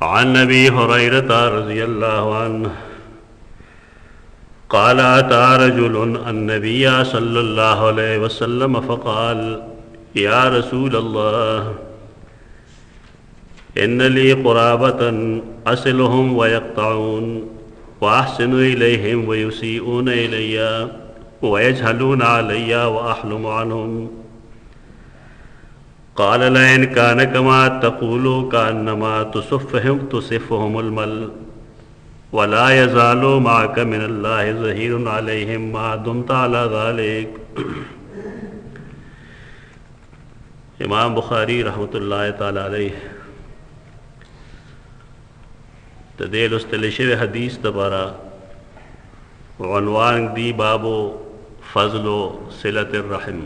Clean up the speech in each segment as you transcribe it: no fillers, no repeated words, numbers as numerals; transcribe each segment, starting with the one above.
عن अबी हुरैरह रज़ी अल्लाहु अन्हु क़ाल अता रजुलन अन्नबिय्य सल्लल्लाहु अलैहि वसल्लम फ़क़ाल या रसूलल्लाह इन्न ली क़ुराबतन असिलुहुम व यक़तऊन व अहसिनु इलैहिम व युसीऊन इलैया व यजहलून अलैया व अहलुमु अन्हुम क़ाल लइन कान कमा तक़ूलु कान्नमा तुसिफ़्फ़ुहुमुल मल वला यज़ालु माअक मिनल्लाहि ज़हीरुन अलैहिम मा दुमता अला ज़ालिक। इमाम बुखारी रहमतुल्लाहि तआला अलैह तदे लुस्तलिशे हदीस दोबारा उन्वान दी बाबो फ़ज़्लो सिलतिर रहम।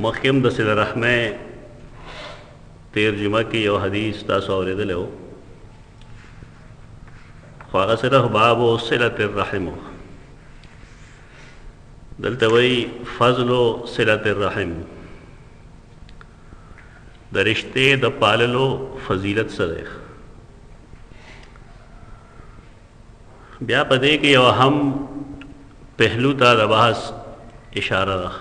मखिम द सिल रहमे तर्जुमा की यो हदीस तासो औरेदले हो ख्वागा सिर्फ बाबो सिलतिर रहम दलते वही फ़ज़्लो सिलतिर रहम द रिश्ते द पाललो फजीलत सदे ब्या पदे कि यो हम पहलू ता दबास इशारा रख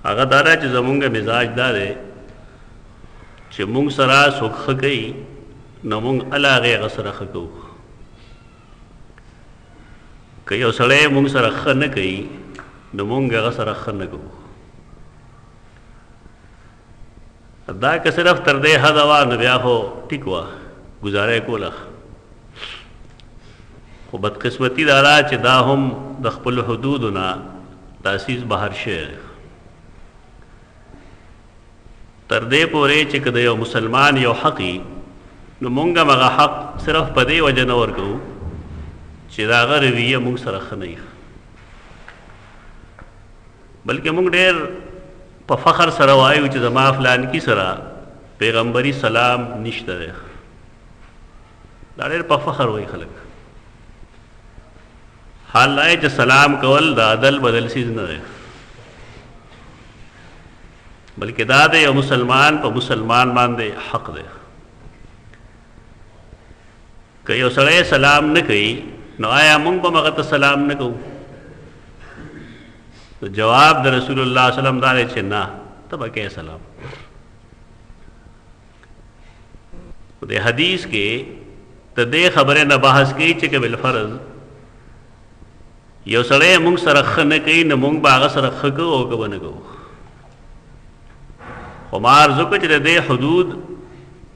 आगा दारा च जमुंग मिजाज दारे च मुंग सरा सुख गई न मुंग अलागे गसर खको कई सड़े मुंग सर ख न कई न मुंग गसर ख न को अदा के सिर्फ तरदे हदवा न ब्या हो टिकवा गुजारे को लख वो बदकिस्मती दारा च दाहम दखपुल हदूद ना तासीस बाहर शेर तरदे पोरे चिकद यो मुसलमान यो हक़ी न मुंगा मगा हक़ सिर्फ पदे वजन और को चिरागा रविया मुंग सरख नहीं बल्कि मुंग डेर प फ़ख्र सरवायु च जमा फलान की सरा पैगम्बरी सलाम निश्तर दाडेर प फ़ख्र वही खलक हाल लाए च सलाम कवल दादल बदल सीज न रहे बल्कि दादे या मुसलमान पर मुसलमान मान दे हक दे कई सड़े सलाम न कही न आया मुंग पर मगत सलाम न कहूँ तो जवाब द रसूलुल्लाह सल्लल्लाहु अलैहि वसल्लम ना तब क्या सलाम दे हदीस के तो दे खबरें न बहस की चे बिल फर्ज यो सड़े मुंग सरख न कही न मुंग बाग सरख को ओ कब न कहूँ हमार जुकच दे हदूद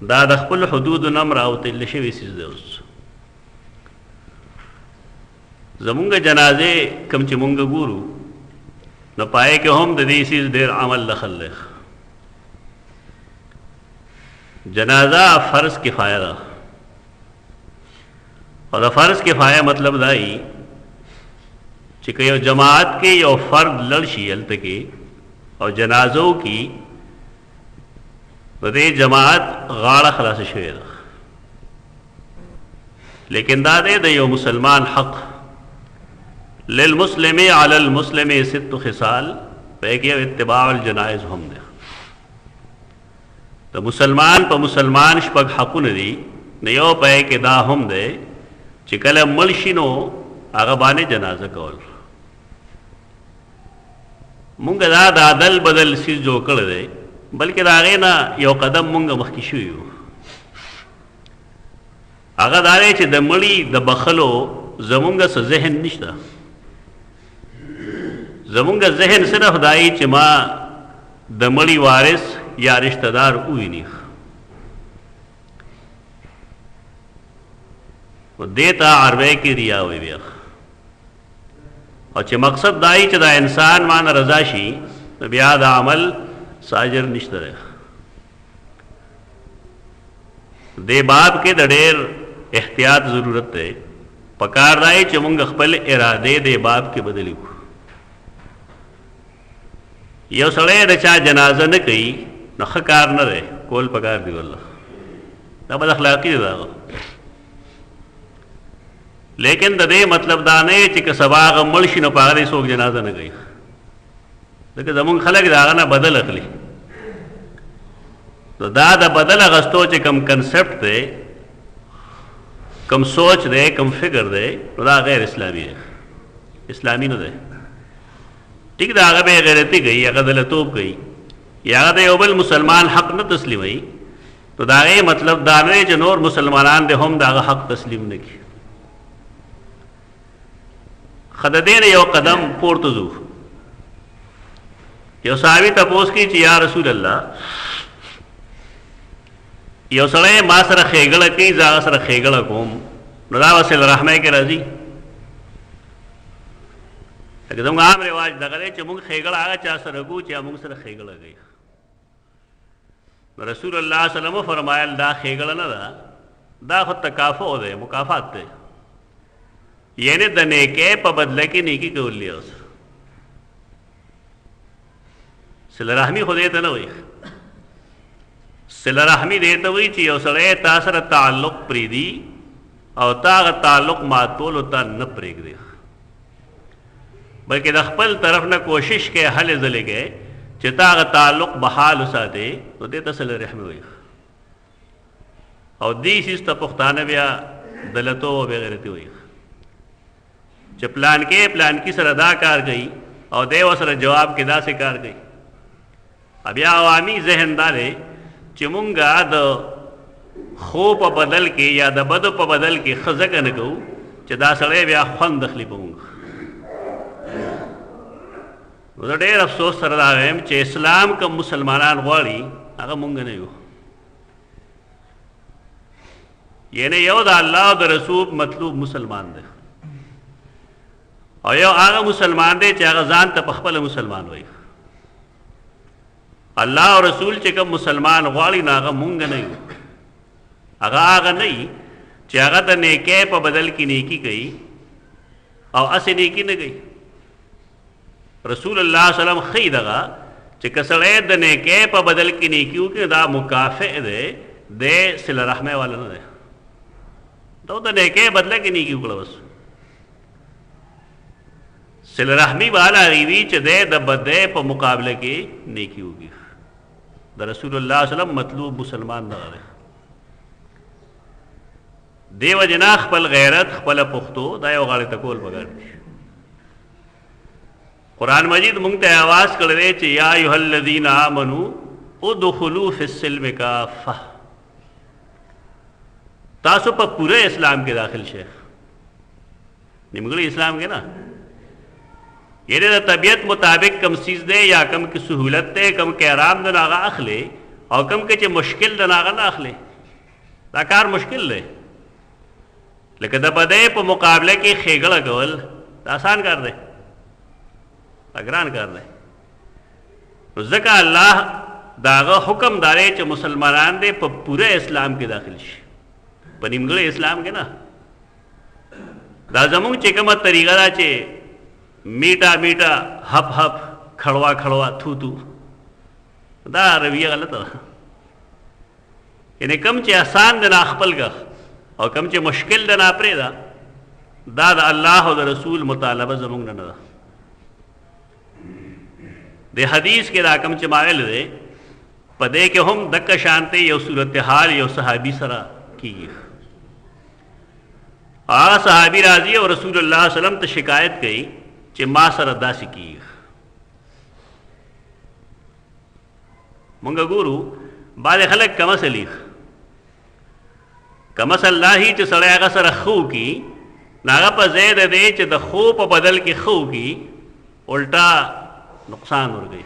दा दखपुल हदूद नमरावते लशविसिस दोस जमुंग जनाजे कम चिमुंग गुरु न पाए कि हम ददीसिस देर अमल लखल जनाजा फ़र्ज किफ़ाया और फ़र्ज किफ़ाया मतलब दाई चिको जमात के यो फ़र्द लड़शी अलत के और जनाजों की दे जमात गाड़ा खलास शेर लेकिन दादे दे यो मुसलमान हक लिल मुस्लिम अलल मुस्लिम सित्त खिसाल पैके इत्तिबाउल जनाइज हम दे तो मुसलमान पर मुसलमान शपग हकुन दी नयो पै के दा हम दे चिकल मलशिनो आगबाने जनाजा कौल मुंग दा दादल बदल सी जो कर दे बल्कि दागे ना यो कदम मुंग मखिशु आगा दारे च दमड़ी द बखलो जमुंग से जहन निश्ता जमुंग जहन सिर्फ दाई च माँ दमड़ी वारिस या रिश्तेदार हुई नहीं वो देता अरबे की रिया हुई भी और च मकसद दाई च दा इंसान मान रजाशी ब्याद अमल साजर निश्तर दे बाप के दडेर एहतियात जरूरत है पकार राय चमुंग खपल इरादे दे बाप के बदली यो सड़े रचा जनाजा न कही न खकार न रहे कोल पकार दी वल्ला बद अखलाकी दागा लेकिन दे मतलब दाने चिक सबाग मलशी न पागरे सोक जनाजा न गई लेकिन जमुंग खलक दागा ना बदल अखली نو دا د بدل اغستو چې کم کنسپټ دی، کم سوچ دی، کم فکر دی، نو دا غیر اسلامی دی، اسلامی نه دی. ٹھیک دا هغه بې غیرتي کوي، هغه دلتوب کوي، یا هغه د یو بل مسلمان حق نه تسلیموي، نو د هغې مطلب دا نه دی چې نور مسلمانان دی هم د هغه حق تسلیم نه کړي. ښه د دې نه یو قدم پورته ځو. یو صحابي تپوس کوي چې یا رسول الله، یو سړی ما سره ښېګړه کوي، زه هغه سره ښېګړه کوم، نو دا به صله رحمۍ کې راځي؟ لکه زموږ عام رواج دغه دی چې موږ ښېګړه هغه چا سره کوو چې موږ سره ښېګړه کوي. نو رسول الله صلی الله علیه وسلم فرمایل دا ښېګړه نه ده، دا خو تکافؤ دی، مکافات دی، یعنی د نیکۍ په بدله کې نیکي کول دی. اوس صله رحمي خو دې ته نه وایي، صله رحمي دې ته وایي چې یو سړی تا سره تعلق پرېږدي او تا هغه تعلق ماتولو ته نه پرېږدي، بلکې د خپل طرف نه کوشش کوي هلې ځلې کوي چې تا هغه تعلق بحال وساتې، نو دې ته صله رحمي وایي. او دې سیز ته پښتانه بیا دلتوب او بېغیرتي وایي چې پلانکي سره دا کار کوي او دی ورسره جواب کې داسې کار کوي. بیا عوامي ذهن دا دی چې مونږ د خو په بدل کې یا د بدو په بدل کې ښه ځکه نه کوو چې دا سړی بیا خوند اخلي په مونږ. نو زه ډېر افسوس سره دا وایم چې اسلام کوم مسلمانان غواړي هغه مونږ نه یو، یعنی یو د الله او د رسول مطلوب مسلمان دی، او یو هغه مسلمان دی چې هغه ځان ته په خپله مسلمان وایي. الله او رسول چې کوم مسلمان غواړي نو هغه مونږ نه یو، هغه نه وي چې هغه د نیکۍ په بدل کې نیکي کوي او اسې نیکي نه کوي. رسول الله صلی الله علیه وسلم ښیي دغه چې که سړی د نیکۍ په بدل کې نیکي وکړي دا مکافئ دی، دی صله رحمۍ والا نه دی، دا د نیکۍ بدله کې نیکي وکړه. بس صله رحمي والا هغې وي چې دی د بدۍ په مقابله کې نیکي وکړي. د رسول الله صلی الله علیه وسلم مطلوب مسلمان دغه دی. دې وجې نه خپل غیرت، خپله پښتو دا یو غاړې ته کول پکار دي. قرآن مجید مونږ ته آواز کړی دی چې یا ایها الذین آمنوا ادخلوا فی السلم کافة، تاسو په پوره اسلام کې داخل شئ. نیمګړي اسلام کې نه، یعنی د طبیعت مطابق کم چیز دی یا کم کې سہولت دی، کم کې آرام دی هغه اخلي، او کم کې چې مشکل دی هغه نه اخلي. دا کار مشکل دی. لکه د بدۍ په مقابله کې ښېګړه کول دا آسان کار دی، ګران کار دی. نو ځکه الله د هغه حکم دا دی چې مسلمانان دی په پوره اسلام کې داخل شي، په نیمګړي اسلام کې نه. دا زمونږ چې کومه طریقه ده چې میټا میټا هپ هپ کھڑوا کھڑوا تھو تھو، دا رویه غلطه ده. یعنی کم چې آسان دی نه خپل ګه او کم چې مشکل دی نه پرېږده، دا د الله او د رسول مطالبه زمونږ نه ده. د حدیث کې دا کم چې ما ویل دی په دې کې هم دکه شانته یو صورتحال یو صحابي سره کېږي. هغه صحابي راځي او رسول الله صلی الله علیه وسلم ته شکایت کوي چې ما سره داسې کېږي. مونږ ګورو بعضې خلک کم اصل یي، کم اصل دا هي چې سړی هغه سره ښه وکړي، نو هغه په ځای د دی چې د ښو په بدل کې ښه وکړي الټا نقصان ورګي.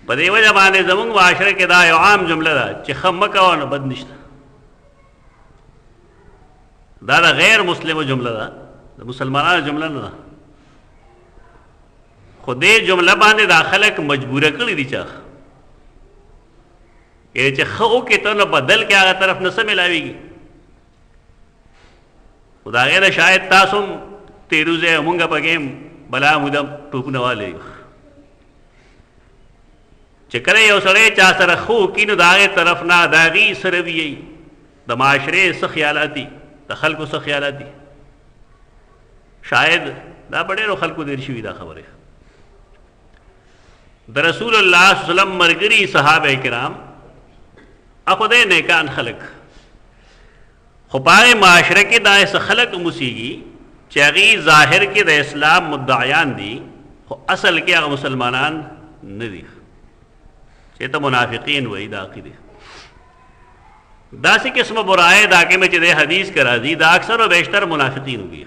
په دې وجه باندې زموږ معاشره کې دا یو عام جمله ده چې ښه مه کوه نو بد نشته. دا د غیر مسلمو جمله ده، د مسلمانانو جمله نه ده. خو دې جمله باندې دا خلک مجبوره کړي دي چا، یعنې چې ښه وکړې ته نو بدل کې هغه طرف نه څه میلاویږي. خو د هغې نه شاید تاسو هم تیروځئ او مونږ پکې هم بلا مودم ټوپونه والی یو چې کله یو سړی چا سره ښه وکړي نو د هغې طرف نه د هغې څه رویې، د معاشرې څه خیالات دي، د خلکو څه خیالات دي. شاید دا په ډېرو خلکو تېر شوي دا خبرې. د رسول الله صلی الله علیه وسلم مرګري صحابه کرام اخو دې نیکان خلق خو پای معاشره کې داسې خلق موسیږي چې هغه ظاهر کې د اسلام مدعیان دي خو اصل کې هغه مسلمانان نه دي چې ته منافقین وایي دا عقیده داسې قسم برائے دا کې میں چې د حدیث کرا دي دا اکثر و بیشتر منافقین ہوگی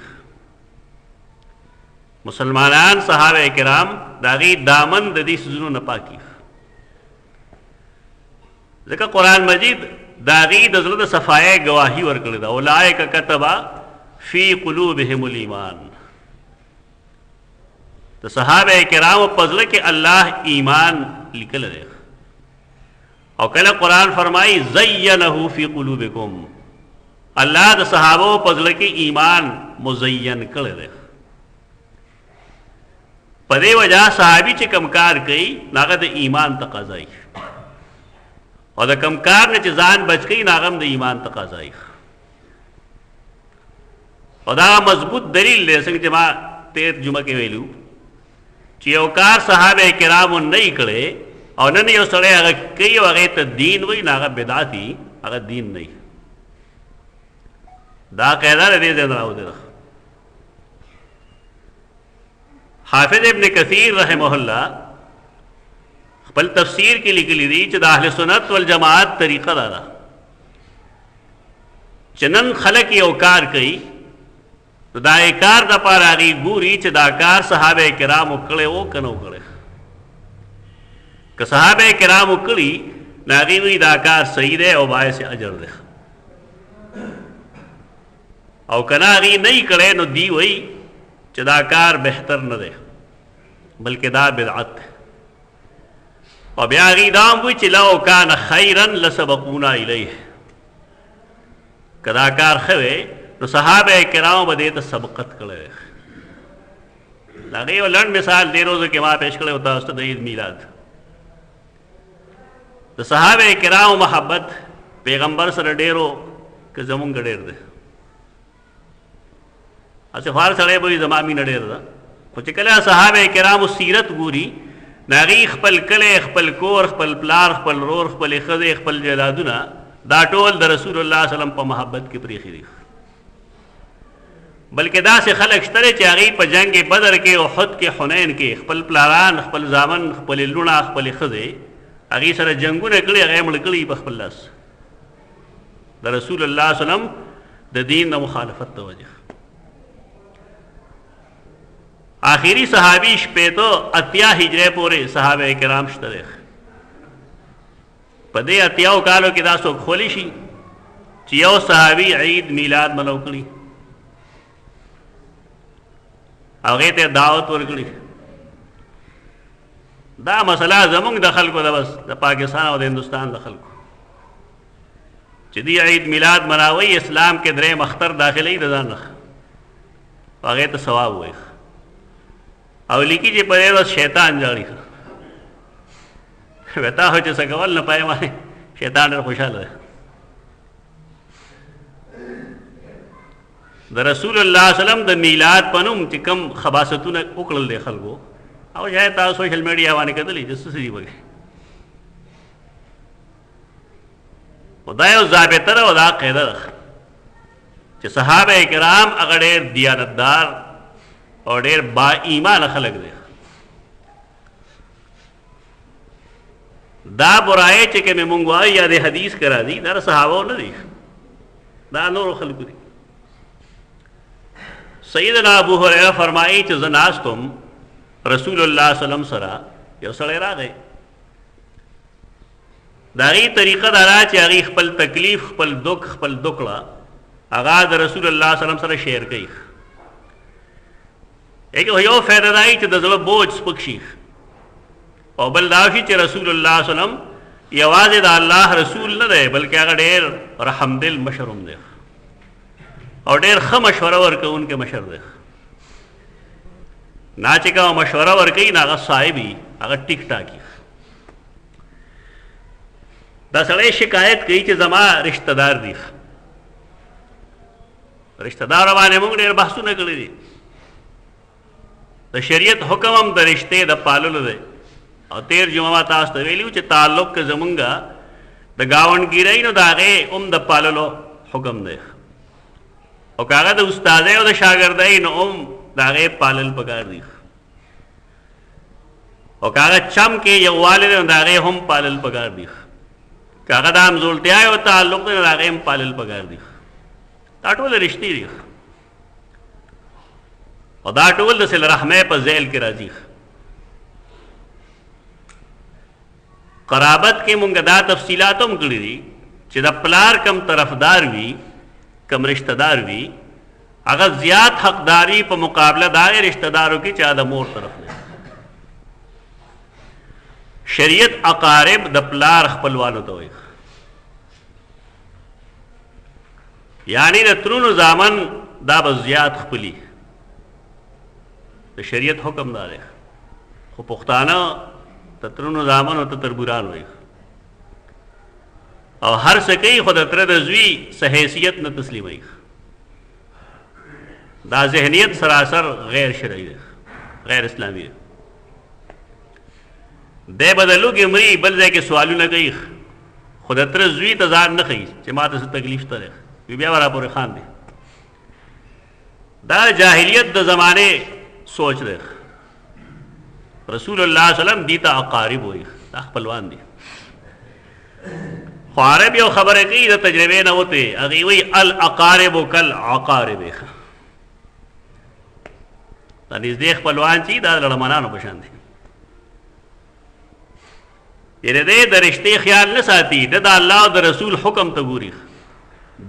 مسلمانان صحابہ کرام داغی دامن د دې سيزونو نه پاکي ځکه قرآن مجید داغی د زړه د صفای گواهی ورکړي دا اولئک کتب فی قلوبهم الایمان د صحابه کرام په ځل کې الله ایمان لیکل دی او کله قرآن فرمائی زینه فی قلوبکم الله د صحابه په ځل کې ایمان مزین کړی دی په دې وجہ صحابي چې کم کار کوي هغه د ایمان تقاضا کوي او د کم کار نه چې ځان بچ کوي هغه د ایمان تقاضا کوي او دا مضبوط دلیل دی څنګه چې ما تیر جمعه کې ویلو چې یو کار صحابه کرامو نه کړي او نن یو سړی هغه کوي او هغه ته دین وایي هغه بدعتي هغه دین نه دا قاعده دې ځای راوځي حافظ ابن کثیر رحمه الله خپل تفسیر کې لیکلي دي چې د اهل سنت والجماعت طریقه دا ده چې نن خلک یو کار کوي نو دا کار د پاره هغې ګوري چې دا کار صحابه کرامو کړی و که نه و کړی که صحابه کرامو کړي نو هغې وایي دا کار صحیح دی او باعث اجر دی او که نه هغې نه یې کړی نو دی وایي چې دا کار بهتر نه دی بلکې دا بدعت دی او بیا هغې دا هم وایي چې لو کان خیرا لسبقونا الیه که دا کار ښه وی نو صحابه کرامو به دې ته سبقت کړی دی د هغې یو لنډ مثال دې روزو کې ما پیش کړی و تاسو ته د عید میلاد د صحابه کرامو محبت پیغمبر سره ډېرو که زمونږ ډېر دی اسه فار سړی به زما مینه ډېر ده خو چې کله صحابه کرامو سیرت ګوري نو هغې خپل کلی خپل کور خپل پلار خپل رور خپلې ښځې خپل جلادونه دا ټول د رسول الله وسلم په محبت کې پرېښي دي بلکې داسې خلک شته چې هغې په جنګ بدر کې احد کې حنین کې خپل پلاران خپل زامن خپلې لوڼه خپلې ښځې هغې سره جنګونه کړي هغه یې مړه کړي په خپل لاس د رسول الله وسلم د دین د مخالفت د وجه آخری صحابی شپیتو اتیا هجری پورې صحابه کرام شته دی په دې اتیاو کالو کې دا څوک خولی شي چې یو صحابي عید میلاد منو کړي هغې ته دعوت ورکړي دا مسله زمونږ د خلکو ده بس د پاکستان او د هندوستان د خلکو چې دی عید میلاد مناوي اسلام کې درېیم اختر داخلي د ځان نه هغې ته ثواب وایي او لیکي چې په دې ورځ شیطان جاړي وتا هو چې څه کول نه پای باندې شیطان ډېر خوشحاله دی د رسول الله صلی الله علیه وسلم د میلاد په نوم چې کوم خباستونه وکړل دی خلکو او شاید تاسو سوشل میډیا باندې کتلی چې څه دي پکې خو دا یو ضابطه ده او دا قاعده ده چې صحابه کرام هغه ډېر دیانتدار او ډېر با ایمان خلک دی دا برائے چې کومې مونږ وایو یا د حدیث کرا دي دا صحابو نه دي دا نورو خلکو دي سیدنا ابو هریره فرمایي چې زه ناستم رسول الله صلی الله علیه وسلم سره یو سړی راغی د هغې طریقه دا ده چې هغې خپل تکلیف خپل دک خپل دکړه هغه د رسول الله صلی الله علیه وسلم سره شیر کوي یو فایده دا چې د زړه بوج سپک شي او بل دا شي چې رسول الله صلی الله علیه وسلم یوازې د الله رسول نه دی بلکې هغه ډېر رحم دل مشر هم دی او ډېر ښه مشوره ورکوونکی مشر دی نا چې کومه مشوره ورکوي نو هغه صاحب وي هغه ټیک ټاکي دا سړی شکایت کوي چې زما رشته دار دي رشته دار باندې موږ ډېر بحثونه کړي دي د شریعت حکم هم د رشتې د پاللو دی او تیر جمعه ما تاسو ته ویلیو چې تعلق که زمونږه د ګاونډګیرۍ نو د هغې هم د پاللو حکم دی او که هغه د استادۍ او د شاګردۍ نو هم د هغې پالل پکار دي او که هغه چم کې یووالی دی نو د هغې هم پالل پکار دي که هغه د همزولتیا او تعلق دی نو د هغې هم پالل پکار دي دا ټول رشتې دي او دا ټول د صله رحمۍ په ذیل کې راځي قرابت کې مونږ دا تفصیلات هم کړي دي چې د پلار کم طرفدار وي کم رشتہ دار وي هغه زیات حقداري په مقابله د هغې رشتہ دارو کې چې د مور طرف دی شریعت اقارب د پلار خپلوانو ته وایي یعنی د ترونو زامن دا به زیات خپلي د شریعت حکم دا دی خو پښتانه د ترونو زامن او ته تربوران وایي او هر څه کوي خو د تره د زوی څه حیثیت نه تسلیموي دا ذهنیت سراسر غیر شرعي دی غیر اسلامي دی دی به د لوږې مري بل ځای کې سوالونه کوي خو د تره زوی ته ځان نه ښیي چې ما ته څه تکلیف شته دی بیا به راپورې خان دی دا جاهلیت د زمانې سوچ دی رسول الله صلی الله علیه وسلم دیتا اقارب وایي دا خپلوان دي خو عرب یو خبره کوي د تجربې نه وتې هغې وایي الاقارب کالعقارب دا نږدې خپلوان چې دا د لړمانانو په شان دي یعنې دی د رشتې خیال نه ساتي د الله او د رسول حکم ته ګوري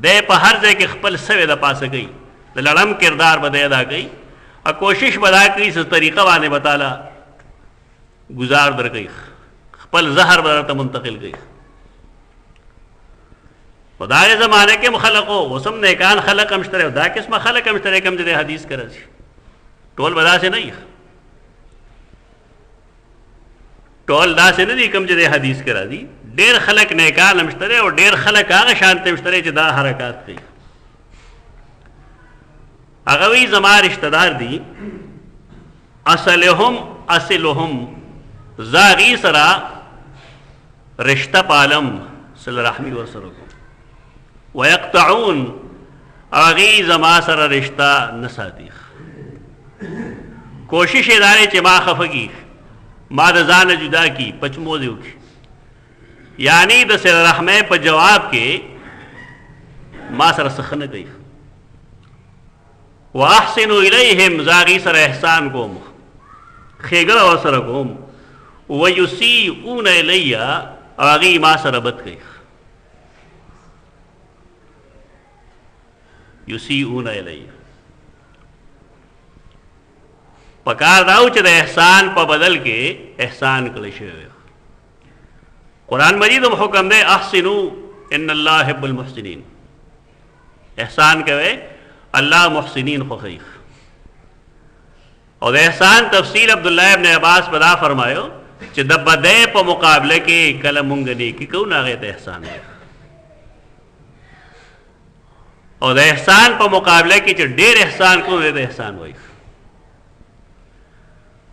دی په هر ځای کې خپل سوی د پاسه کوي د لړم کردار به دی ادا کوي او کوشش به دا کوي څه طریقه باندې به تعالی گزار در کوي خپل زهر به درته منتقل کوي په دا زمانه کې خلق اوس هم نیکان خلق هم شته دا قسمه خلق هم شته کوم چې د حدیث کې راځي ټول به داسې نه وي ټول داسې نه دي کوم چې د حدیث کې راځي ډېر خلق نیکان هم شته او ډېر خلق هغه شانته هم شته چې دا حرکات کوي هغه وی زما رشتہ دار دي اصلهم زاغی سرا رشتہ پالم صلی رحمی ورسره کوم ويقطعون اغي زما سره رشتہ نساتی کوشش ادارے چې ما خفگی ما د ځان جدا کی پچمو دیو کی یعنی د صله رحمۍ په جواب کې ما سره سخنه کوي واحسنوا الیہم زاغی سره احسان کوم خیګړه ورسره کوم ویسیئون الی اغي ما سره بد کوي یسیئون الی پکار داو چې د احسان په بدل کې احسان کړی شوی قرآن مجید هم حکم دی احسنوا ان الله يحب المحسنین احسان کوي الله محسنین خوښوي او د احسان تفصیل عبدالله ابن عباس بدا فرمایو چې د بدۍ په مقابله کې کله مونږ نیکي کوو نو هغې ته احسان وایي او د احسان په مقابله کې چې ډېر احسان کوو هغې ته احسان وایي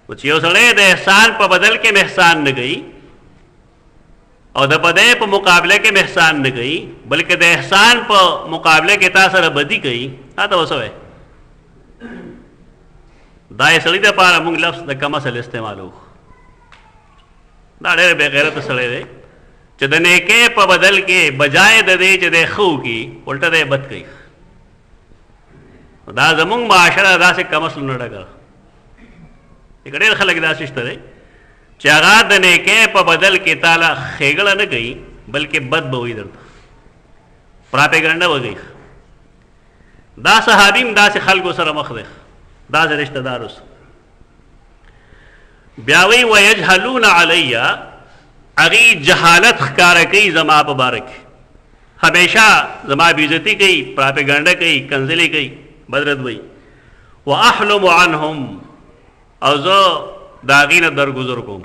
او چې یو سړی د احسان په بدل کې م احسان نه کوي او د بدۍ په مقابله کې م احسان نه کوي بلکې د احسان په مقابله کې تا سره بدي کوي تا ته اوس وایي دا یې سړي دپاره موږ لفظ د کم اصل استعمالو دا ډېر بې غیرته سړی دی چې د نیکۍ په بدل کې بجای د دې چې دی ښه وکړي الټه دی بد کوي دا زموږ معاشره داسې کم اصلونه ډکه ده ډېر خلک داسې شته دی چې هغه د نیکۍ په بدل کې تاله ښېګړه نه کوي بلکې بد به وایي درته پراپیګنډه به کوي دا صحابي هم داسې خلکو سره مخ دی داسې رشتہ دار اوس بیا وی ویجهلون علی هغې جهالت ښکاره کوي زما په باره کې همیشه زما بېعزتي کوي پراپیګنډه کوي کنځلې کوي بدرد وایي واحلم عنهم او زه د هغې نه درګذر کوم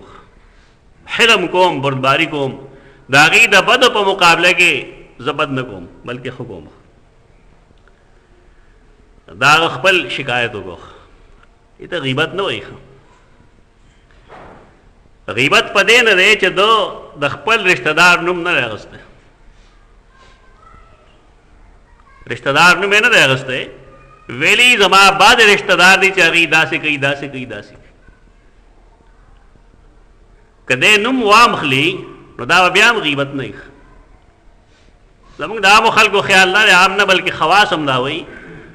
حلم کوم بردباري کوم د هغې د بدو په مقابله کې زه بد نه کوم بلکې ښه کوم دا هغه خپل شکایت وکړو ته غیبت نه وایي غیبت په دې نه دی چې د خپل رشتہ دار نوم نه راغسته، رشتہ دار نوم یې نه دی اغستی، ویلی زما بعد رشتہ دار دی چې هغوی داسې کوي داسې کوي داسې کوي. که دی نوم وامخلي نو دا بیا هم غیبت نه وي. زمونږ د عامو خلکو خیال دا دی، عام نه بلکې خواص هم دا وایي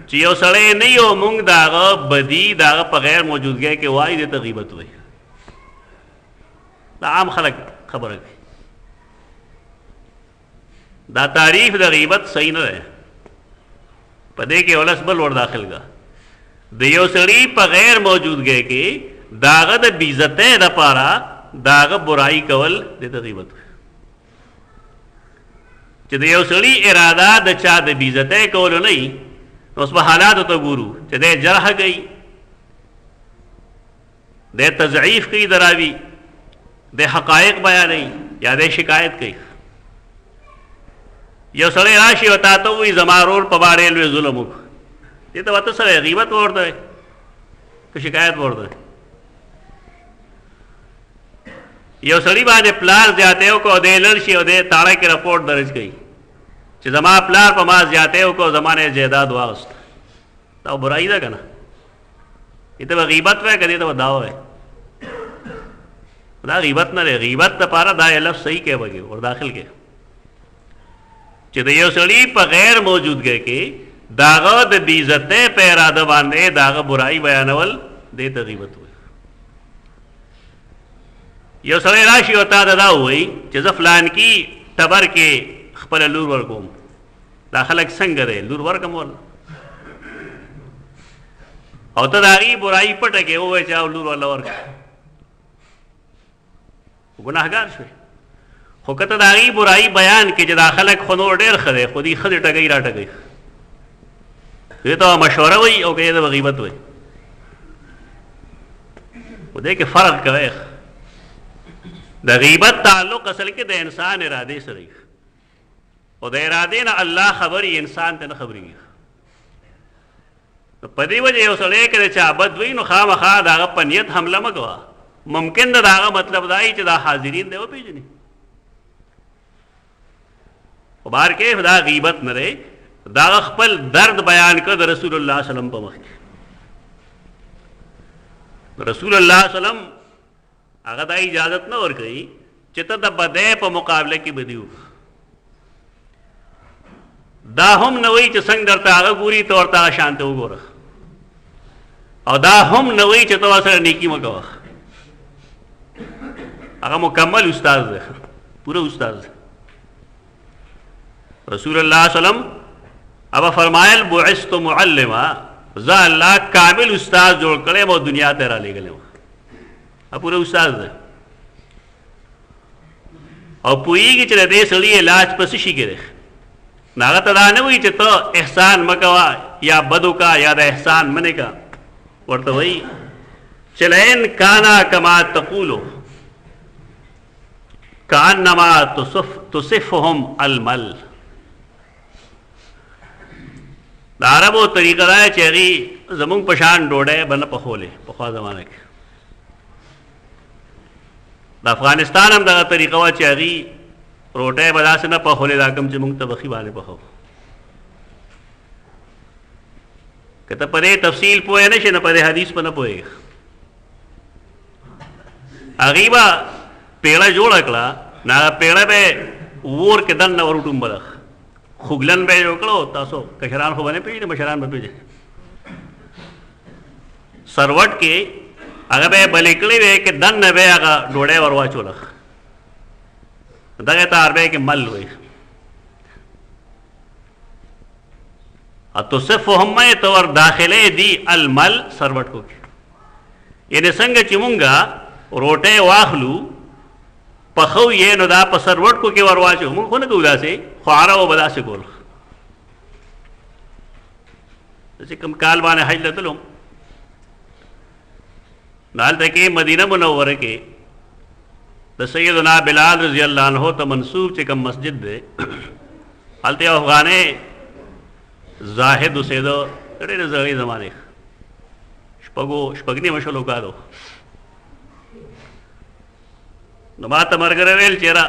چې یو سړی نه یو مونږ د هغه بدي د هغه په غیر موجودګۍ کې وایي دې ته غیبت وایي. دا عام خلک خبره کوي. دا تعریف د غیبت صحیح نه دی. په دې کې ولس بل ور داخل کا د یو سړي په غیر موجودګۍ کې د هغه د بېعزتۍ دپاره د هغه برائی کول دې ته غیبت وایي. چې د یو سړي اراده د چا د بېعزتۍ کولو نه وي نو اوس به حالاتو ته ګورو چې دی جرح کوي، دی تضعیف کوي د راوي، دی حقایق بیانوي یا دی شکایت کوي. یو سړی راشي او تا ته ووایي زما ورور په باندې لوی ظلم وکړو، دې ته ورته سړی غیبت ورته وایي که شکایت ورته وایي. یو سړي باندې پلار زیاتی وکړو او دی لړ شي او دی تاړه کې رپورټ درج کوي چې زما پلار په ما زیاتی وکړو، زما نه جایداد واغست. دا برائی ده که نه؟ دې ته به غیبت وایي که دې ته به دعوه وایي؟ دا غیبت نه دی. غیبت دپاره دا لفظ صحیح کې بګي ور داخل کې چې د یو سړي په غیر موجودګۍ کې د هغه د بېعزتۍ په اراده باندې د هغه برائی بیانول دې ته غیبت وایي. یو سړی راشي او تا ته دا ووایي چې زه فلانکي ټبر کې خپله لور ورکوم. دا خلک څنګه دی لور ورکم ورله، او ته د هغې برائی پټه کې ووایي چې او لور ورله ورکړه، ګناهګار شوې. خو که ته د هغې برائی بیان کړې چې دا خلک خو نور ډېر ښه دی، خو دې ښځې ټګۍ را ټګۍ، دې ته مشوره وایي او که دې ته به غیبت وایي. خو دې کې فرق کوئ. د غیبت تعلق اصل کې د انسان ارادې سره وي، او د ارادې نه الله خبري انسان ته نه خبرېږي. په دې وجه یو سړی که د چا بد وي نو خامخا د هغه په نیت حمله مه کوه. ممکن ده د هغه مطلب دا وي چې دا حاضرین دی وپېژني. خو بهر کیف دا غیبت نه دی، دا هغه خپل درد بیان کړ د رسول الله صلی الله علیه وسلم په مخ کې. رسول الله صلی الله علیه وسلم هغه دا اجازت نه ورکوي چې ته د بدۍ په مقابله کې بدي وکړه. دا هم نه وایي چې څنګه درته هغه ګوري ته ورته هغه شان ته وګوره، او دا هم نه وایي چې ته ورسره نیکي مه کوه. هغه مکمل استاد دی، پوره استاد دی. رسول الله صلی الله علیه وسلم ابا فرمایل بعثت معلما، زه الله کامل استاد جوړ کړی او دنیا ته را لېږلی وم. پوره استاد دی او پوهېږي چې د دې سړي علاج په څه شي کې دی. نو هغه ته دا نه وایي چې ته احسان مه کوه یا بد وکړه یا د احسان منې کا. ورته وایي چې لئن کانا کما تقولو کانما تصفهم المل. د عربو طریقه دا چې هغې زمونږ په شان ډوډۍ به نه پخولې پخوا زمانه کې. د افغانستان هم دغه طریقه وه چې هغې روټۍ به داسې نه پخولې دا کوم چې موږ طبخي باندې پخوو. که ته په دې تفصیل پوهې نه شې نو په دې حدیث به نه پوهېږې. هغې به پیړه جوړه کړه، نو هغه پیړه به اور کې دننه ور وټومبله، خوږلن به یې جوړ کړه. تاسو کشران خو به نه پېژنې، مشران به پېژنې. سروټ کې هغه به یې بلې کړې وې چې دننه به یې هغه ډوډۍ ور واچوله، دغه ته عربۍ کې مل وایي. تصفهم مې ته ور داخلې دي المل سروټ کو کې. یعنې څنګه چې مونږه روټۍ واخلو پخو یې نو دا په سروټ کو کې ور واچو، مونږ خو نه کوو داسې، خو عربو به داسې کول. داسې کوم کال باندې حج ته تلم نو هلته کې مدینه منوره کې د سیدنا بلال رضی الله عنه ته منسوب چې کوم مسجد دی، هلته یو افغانې زاهد اوسېده، ډېرې زړې زمانې، شپږ نیمه شلو کالو. نو ما ته مرګره ویل چیرې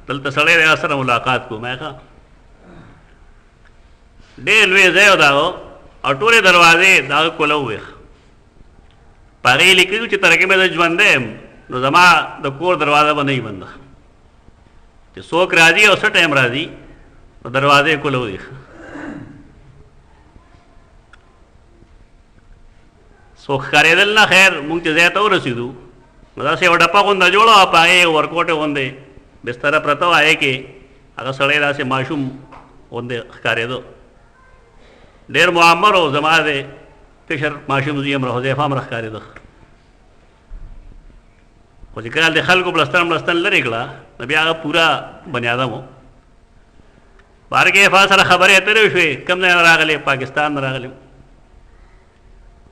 دلته سړی دی سره ملاقات کو. ما ښه ډېر لوی ځای و دا او ټولې دروازې دا کوله وې په هغې لیکلي چې تر کې مې زه ژوندی یم نو زما د کور دروازه به نه وي بنده چې څوک راځي او څه ټایم راځي نو دروازې کوله وې. څوک ښکارېدل نه. خیر مونږ چې ځای ته ورسېدو نو داسې یوه ډپه غونده جوړه وه په هغې ورکوټې غوندې بستره پرته وه هغې کې هغه سړی داسې ماشوم غوندې ښکارېده ډېر معمر و. زما د کشر ماشوم زوی هم حذیفه هم راښکارېده خو چې کله د خلکو بلستن لرې کړه نو بیا هغه پوره بني آدم و. بهر کې حفاظ سره خبرې اترې وشوې کوم ځای نه راغلی پاکستان نه راغلی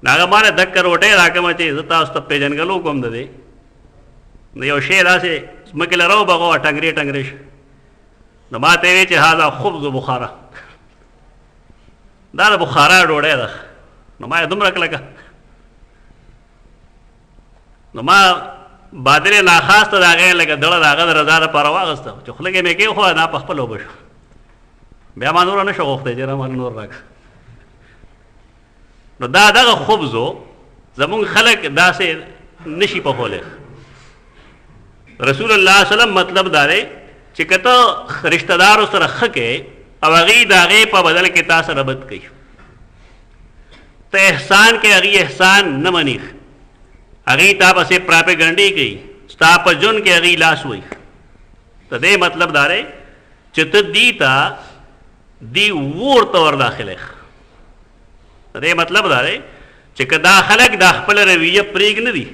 نو هغه ما نه دکه روټۍ راکړمه چې زه تاسو ته پېژنګلو کوم د دې نو یو شی داسې ځمکې له راوبغه ټنګرې شو نو ما ته یې ویې چې هذا خبز بخاره دا د بخارا ډوډۍ ده. نو ما یې دومره کلکه نو ما بادرې ناخاسته د هغې لکه دړه د هغه د رضا دپاره واغېسته چې خوله کې مې کېښوده دا په خپله اوبه شو. بیا ما نوره نه شو غوښتی چې راما نور راکړه. نو دا دغه خبز و زمونږ خلک داسې نشي پخولی. رسول الله صلی وسلم مطلب دا دی چې که ته رشته دارو سره ښه کوې او هغې د هغې په بدل کې تا سره بد کوي ته احسان کې هغې احسان نه مني هغې تا پسې پراپېګنډې کوي ستا په ژوند کې هغې لاس وایي د دې مطلب دا دی چې ته دې ته دې اور ته ور داخلی د دې مطلب دا دی چې که دا خلک دا خپله رویه پرېږ نه دي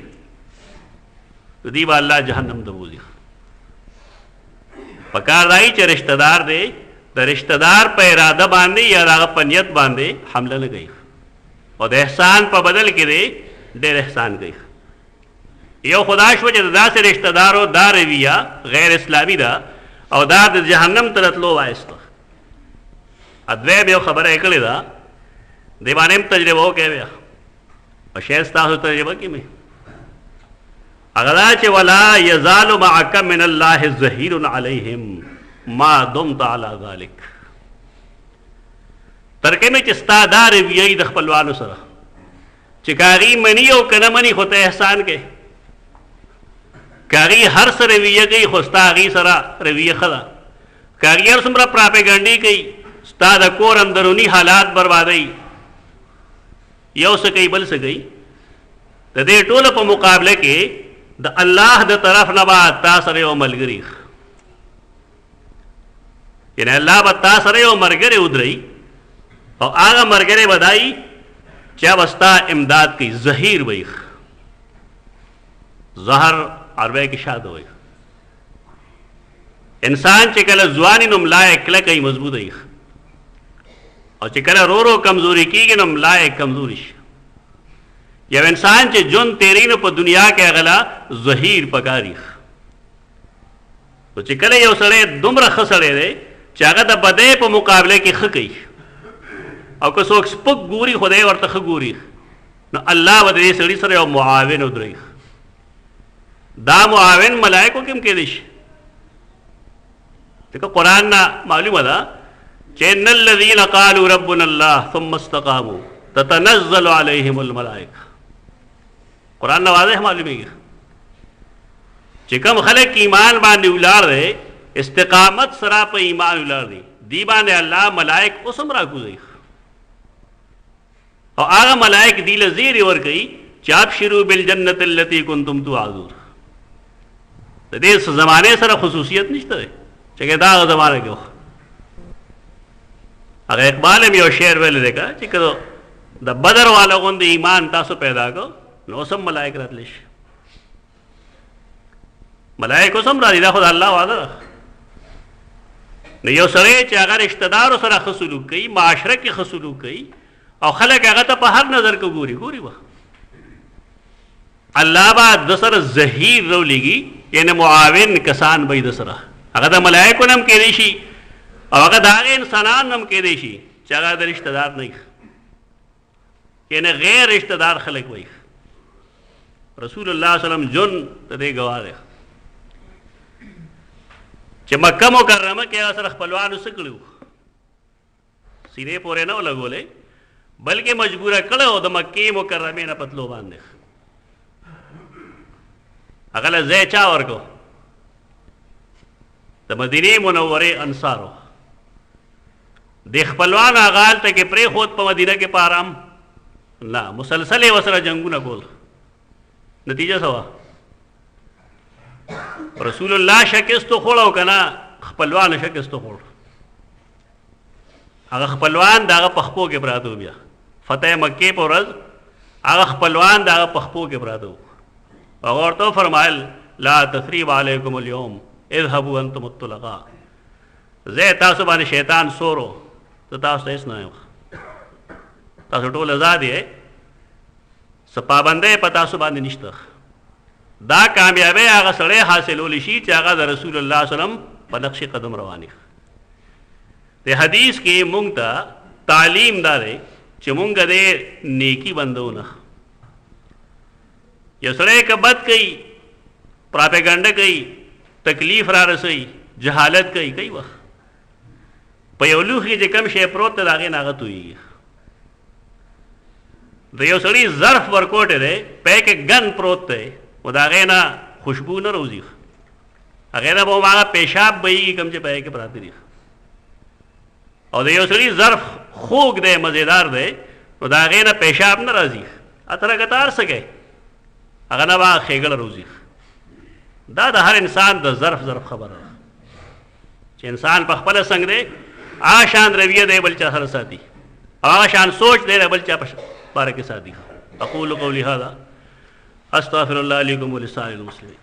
نو دوی به الله جهنم ته بوځي. پکار دا چې رشته دار دی د رشته دار په اراده باندې یا د هغه په نیت باندې حمله نه کوي او د احسان په بدل کې دی ډېر احسان کوي. یو خدا شو چې داسې رشته دارو دا رویه غیر اسلامي ده او دا د جهنم ته راتلو وایسته. دویم یو خبره یې کړې ده دې باندې هم تجربه وکړې بیا په شاید ستاسو تجربه کې مې هغه دا چې ولا یزال معک من الله ظهیر علیهم ما دمت علی ذلک تر کې مې چې ستا دا رویه د خپلوانو سره چې که هغې مني او که نه مني خو ته احسان کوې که هغې هر څه رویه کوي خو ستا هغې سره رویه ښه ده که هغې هر څومره پراپېګنډې کوي ستا د کور اندروني حالات بربادوي یو څه کوي بل څه کوي د دې ټولو په مقابله کې د الله د طرف نه به تا سره یو ملګري یعنی الله به تا سره یو ملګری ودروي او هغه ملګری به دایي چې هغه به ستا امداد کوي ظهیر به یې ظهر عربی کې شاده وایي انسان چې کله ځواني نو ملا یې کلکه یې مضبوطه یي او چې کله رو رو کمزوري کېږي نو ملا یې کمزوري شي. یو انسان چې ژوند تېروي نو په دنیا کې هغه له ظهیر پکار یي نو چې کله یو سړی دومره ښه سړی دی چې هغه د بدۍ په مقابله کې ښه کوي او که څوک سپک ګوري خدای ورته ښه ګوري نو الله به د دې سړي سره یو معاون ودروي. دا معاون ملایکو کې هم کېدی شي ځکه قرآن نه معلومه ده چې ان الذین قالوا ربنا الله ثم استقاموا تتنزل علیهم الملائکه قرآن نه واضح معلومیږي چې کوم خلک ایمان باندې ولاړ دی استقامت سره په ایمان ولاړ دی دی باندې الله ملائک اوس هم راکوزوي او هغه ملائک دی له زیری ورکوي چې ابشروا بالجنة التي كنتم توعدون. د دې زمانه سره خصوصیت نشته دی چې دا زمانه کې هغه اقبال هم یو شعر ویلی دی چې کله د بدر والا غوندې ایمان تاسو پیدا کړو نو اوس هم ملائک راتلی شي ملائک اوس هم راځي دا خو د الله وعده ده. نو یو سړی چې هغه رشته دارو سره ښه سلوک کوي معاشره کې ښه سلوک کوي او خلک هغه ته په هر نظر کې ګوري به الله به د سره ظهیر راولېږي یعنې معاون کسان به د سره هغه د ملایکو نه هم کېدی شي او هغه د هغې انسانان هم کېدی شي چې هغه د رشته دار نه وي یعنې غیر رشته دار خلک وي. رسول الله صلی الله علیه وسلم جون د دې ګواه دی چې مکه مکرمه کې هغه سره خپلوانو څه کړي سینې پورې نه لګولې بلکې مجبوره کړه او د مکې مکرمې نه پتلو باندې هغه له ځای چا ورکو د مدینې منورې انصارو د خپلوان هغه هلته کې پرېښود په مدینه کې په ارام نه مسلسل یې ورسره جنګونه کول نتیجه څه وه رسول الله شکستو خوړ او که نه خپلوانو شکستو خوړ هغه خپلوان د هغه په خپو کې پراته وو بیا فتح مکې په ورځ هغه خپلوان د هغه په خپو کې پراته وو هغه ورته وفرمایل لا تثریب علیکم اليوم اذهبوا انتم الطلقاء زه تاسو باندې شیطان سورو ته تاسو هیڅ نه یم تاسو ټول آزاد یې څه پابندۍ په تاسو باندې نشته دا کامیابی هغه سړی حاصلولی شي چې هغه د رسول الله صلی الله علیه وسلم په نقش قدم رواني د حدیث کې مونږ ته تعلیم دا دی چې مونږ د نیکی بندونه یو سړی که بد کوي پراپیګنډه کوي تکلیف را رسوي جهالت کوي وخت په یو لوښي چې کم شی پروت دی د هغې نه هغه تویېږي د یو سړي ظرف ورکوټی دی پی کې ګن پروت دی و د هغې نه خوشبو نه روځي هغې نه به هم هغه پیشاب بهیږي کوم چې پی کې پراته دي او د یو سړي ظرف خوږ دی مزیدار دی نو د هغې نه پیشاب نه راځي اترکتار څه کوي هغه نه به هغه ښېګړه روځي دا د هر انسان د ظرف خبره ده چې انسان په خپله څنګ دی هغه شان رویه دی بل چا سره ساتي او هغه شان سوچ دی بل چا په باره کې ساتي اقول قولي هذا استغفر الله لكم ولسائر المسلمين